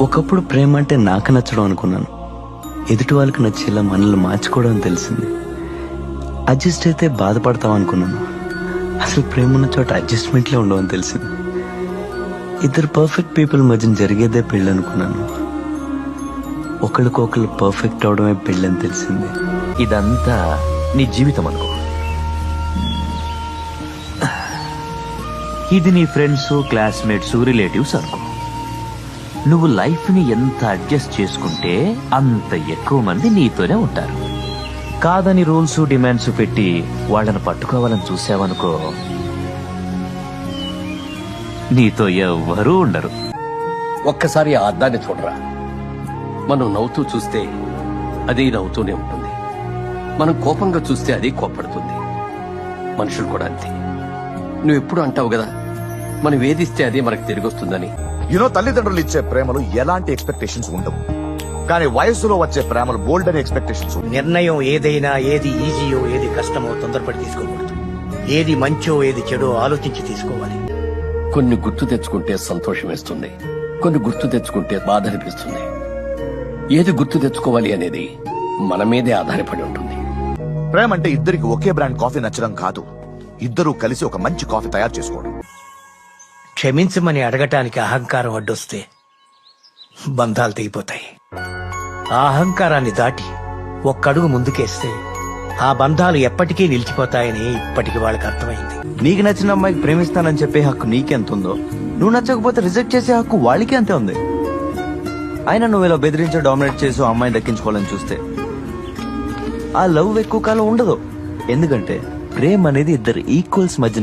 ఒకప్పుడు ప్రేమ అంటే నాకు నచ్చడం అనుకున్నాను. ఎదుటి వాళ్ళకి నచ్చేలా మనల్ని మార్చుకోవడం అని తెలిసింది. అడ్జస్ట్ అయితే బాధపడతాం అనుకున్నాను. అసలు ప్రేమ ఉన్న చోట అడ్జస్ట్మెంట్లే ఉండవని తెలిసింది. ఇద్దరు పర్ఫెక్ట్ పీపుల్ మధ్యన జరిగేదే పెళ్ళి అనుకున్నాను. ఒకరికొకరు పర్ఫెక్ట్ అవడమే పెళ్ళని తెలిసింది. ఇదంతా నీ జీవితం అనుకో. ఇది నీ ఫ్రెండ్స్, క్లాస్మేట్స్, రిలేటివ్స్ అనుకో. నువ్వు లైఫ్ ని ఎంత అడ్జస్ట్ చేసుకుంటే అంత ఎక్కువ మంది నీతోనే ఉంటారు. కాదని రూల్స్, డిమాండ్స్ పెట్టి వాళ్ళని పట్టుకోవాలని చూసావనుకో, నీతో ఎవ్వరూ ఉండరు. ఒక్కసారి ఆ అద్దాన్ని చూడరా. మనం నవ్వుతూ చూస్తే అది నవ్వుతూనే ఉంటుంది. మనం కోపంగా చూస్తే అది కోప్పడుతుంది. మనుషులు కూడా అంతే. నువ్వెప్పుడు అంటావు కదా, మనం వేధిస్తే అది మనకు తిరిగి వస్తుందని. తల్లిదండ్రులు ఇచ్చే ప్రేమలు ఎలాంటి ఎక్స్పెక్టేషన్స్ ఉండవు, కానీ వయస్సులో వచ్చే ప్రేమలు బోల్డ్ అనే ఎక్స్పెక్టేషన్స్. నిర్ణయం ఏదైనా, ఏది ఈజీయో ఏది కష్టమో తొందరపడి తీసుకోకూడదు. ఏది మంచో ఏది చెడో ఆలోచించి తీసుకోవాలి. కొన్ని గుర్తు తెచ్చుకుంటే సంతోషం వేస్తుంది, కొన్ని గుర్తు తెచ్చుకుంటే బాధ అనిపిస్తుంది. ఏది గుర్తు తెచ్చుకోవాలి అనేది మన మీదే ఆధారపడి ఉంటుంది. ప్రేమ అంటే ఇద్దరికి ఒకే బ్రాండ్ కాఫీ నచ్చడం కాదు, ఇద్దరూ కలిసి ఒక మంచి కాఫీ తయారు చేసుకోవడం. క్షమించమని అడగటానికి అహంకారం అడ్డొస్తే బంధాలు తెగిపోతాయి. ఆ అహంకారాన్ని దాటి ఒక్కడుగు ముందుకేస్తే ఆ బంధాలు ఎప్పటికీ నిలిచిపోతాయని ఇప్పటికి వాళ్ళకి అర్థమైంది. నీకు నచ్చిన అమ్మాయికి ప్రేమిస్తానని చెప్పే హక్కు నీకెంత ఉందో, నువ్వు నచ్చకపోతే రిజెక్ట్ చేసే హక్కు వాళ్ళకి అంతే ఉంది. అయినా నువ్వు ఇలా బెదిరించి డామినేట్ చేసి అమ్మాయిని దక్కించుకోవాలని చూస్తే ఆ లవ్ ఎక్కువ కాలం ఉండదు. ఎందుకంటే ప్రేమ అనేది ఇద్దరు ఈక్వల్స్ మధ్య